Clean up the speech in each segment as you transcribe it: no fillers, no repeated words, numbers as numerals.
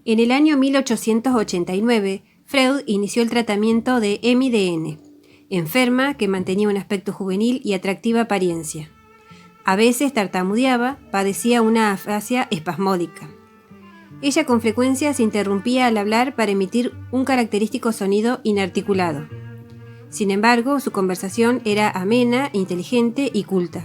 En el año 1889, Freud inició el tratamiento de Emmy de N., enferma que mantenía un aspecto juvenil y atractiva apariencia. A veces tartamudeaba, padecía una afasia espasmódica. Ella con frecuencia se interrumpía al hablar para emitir un característico sonido inarticulado. Sin embargo, su conversación era amena, inteligente y culta.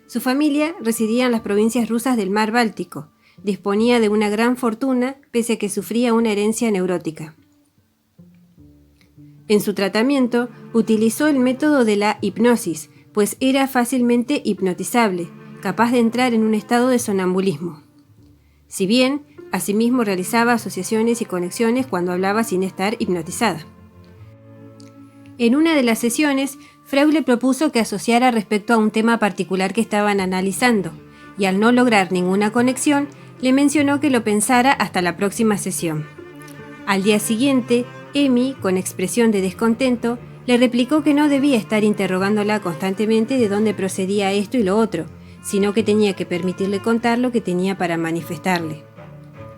Su familia residía en las provincias rusas del mar Báltico. Disponía de una gran fortuna, pese a que sufría una herencia neurótica. En su tratamiento, utilizó el método de la hipnosis, pues era fácilmente hipnotizable, capaz de entrar en un estado de sonambulismo. Si bien, asimismo realizaba asociaciones y conexiones cuando hablaba sin estar hipnotizada. En una de las sesiones, Freud le propuso que asociara respecto a un tema particular que estaban analizando, y al no lograr ninguna conexión, le mencionó que lo pensara hasta la próxima sesión. Al día siguiente, Emmy, con expresión de descontento, le replicó que no debía estar interrogándola constantemente de dónde procedía esto y lo otro, sino que tenía que permitirle contar lo que tenía para manifestarle.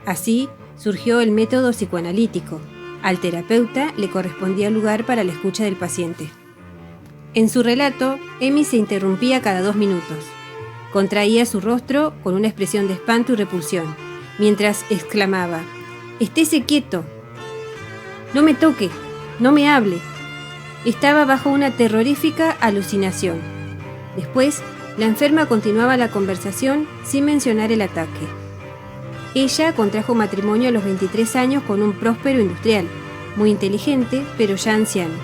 Así surgió el método psicoanalítico. Al terapeuta le correspondía lugar para la escucha del paciente. En su relato, Emmy se interrumpía cada 2 minutos. Contraía su rostro con una expresión de espanto y repulsión, mientras exclamaba: «¡Estése quieto! ¡No me toque! ¡No me hable!». Estaba bajo una terrorífica alucinación. Después, la enferma continuaba la conversación sin mencionar el ataque. Ella contrajo matrimonio a los 23 años con un próspero industrial, muy inteligente, pero ya anciano.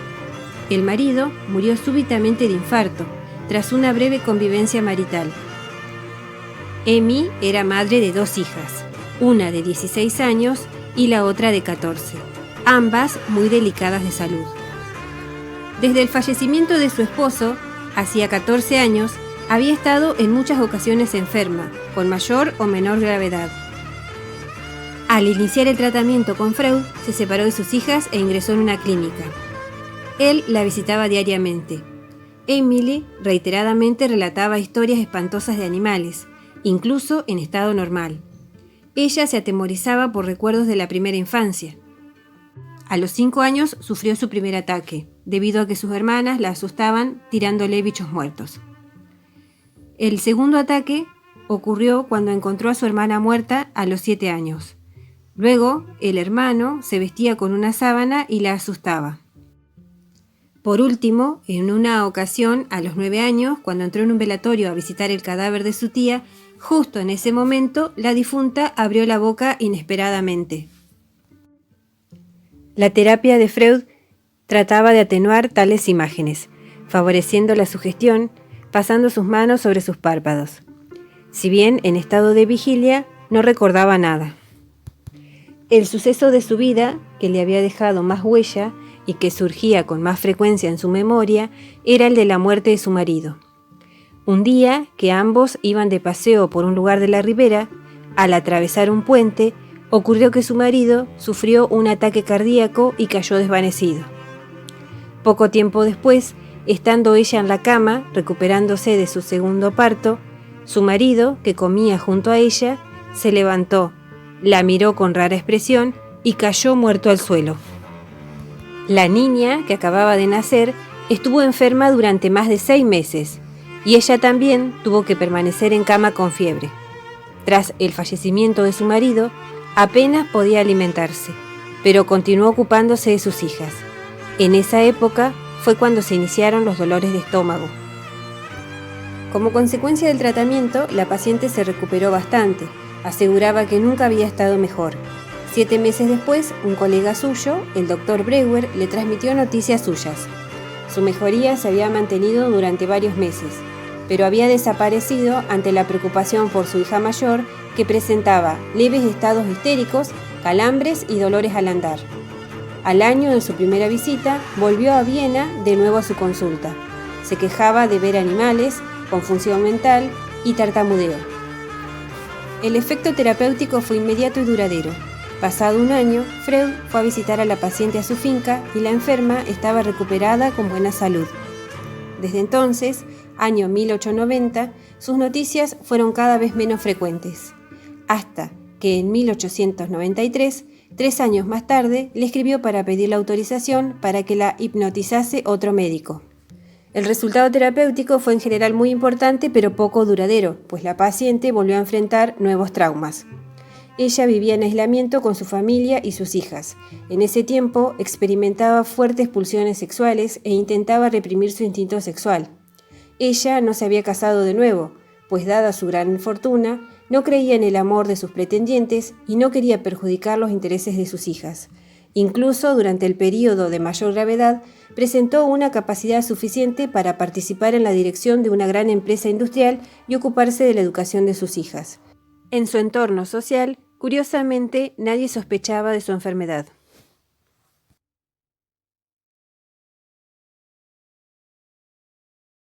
El marido murió súbitamente de infarto, tras una breve convivencia marital. Emmy era madre de 2 hijas, una de 16 años y la otra de 14, ambas muy delicadas de salud. Desde el fallecimiento de su esposo, hacía 14 años, había estado en muchas ocasiones enferma, con mayor o menor gravedad. Al iniciar el tratamiento con Freud, se separó de sus hijas e ingresó en una clínica. Él la visitaba diariamente. Emily reiteradamente relataba historias espantosas de animales, incluso en estado normal. Ella se atemorizaba por recuerdos de la primera infancia. A los 5 años sufrió su primer ataque, debido a que sus hermanas la asustaban tirándole bichos muertos. El segundo ataque ocurrió cuando encontró a su hermana muerta a los 7 años. Luego, el hermano se vestía con una sábana y la asustaba. Por último, en una ocasión, a los 9 años, cuando entró en un velatorio a visitar el cadáver de su tía, justo en ese momento, la difunta abrió la boca inesperadamente. La terapia de Freud trataba de atenuar tales imágenes, favoreciendo la sugestión, pasando sus manos sobre sus párpados. Si bien en estado de vigilia, no recordaba nada. El suceso de su vida, que le había dejado más huella y que surgía con más frecuencia en su memoria, era el de la muerte de su marido. Un día que ambos iban de paseo por un lugar de la ribera, al atravesar un puente, ocurrió que su marido sufrió un ataque cardíaco y cayó desvanecido. Poco tiempo después, estando ella en la cama, recuperándose de su segundo parto, su marido, que comía junto a ella, se levantó, la miró con rara expresión y cayó muerto al suelo. La niña, que acababa de nacer, estuvo enferma durante más de 6 meses, y ella también tuvo que permanecer en cama con fiebre. Tras el fallecimiento de su marido, apenas podía alimentarse, pero continuó ocupándose de sus hijas. En esa época fue cuando se iniciaron los dolores de estómago. Como consecuencia del tratamiento, la paciente se recuperó bastante. Aseguraba que nunca había estado mejor. 7 meses después, un colega suyo, el Dr. Breuer, le transmitió noticias suyas. Su mejoría se había mantenido durante varios meses, pero había desaparecido ante la preocupación por su hija mayor, que presentaba leves estados histéricos, calambres y dolores al andar. Al año de su primera visita, volvió a Viena de nuevo a su consulta. Se quejaba de ver animales, confusión mental y tartamudeo. El efecto terapéutico fue inmediato y duradero. Pasado un año, Freud fue a visitar a la paciente a su finca y la enferma estaba recuperada con buena salud. Desde entonces, año 1890, sus noticias fueron cada vez menos frecuentes, hasta que en 1893, 3 años más tarde, le escribió para pedir la autorización para que la hipnotizase otro médico. El resultado terapéutico fue en general muy importante, pero poco duradero, pues la paciente volvió a enfrentar nuevos traumas. Ella vivía en aislamiento con su familia y sus hijas. En ese tiempo experimentaba fuertes pulsiones sexuales e intentaba reprimir su instinto sexual. Ella no se había casado de nuevo, pues dada su gran fortuna, no creía en el amor de sus pretendientes y no quería perjudicar los intereses de sus hijas. Incluso durante el período de mayor gravedad, presentó una capacidad suficiente para participar en la dirección de una gran empresa industrial y ocuparse de la educación de sus hijas. En su entorno social, curiosamente, nadie sospechaba de su enfermedad.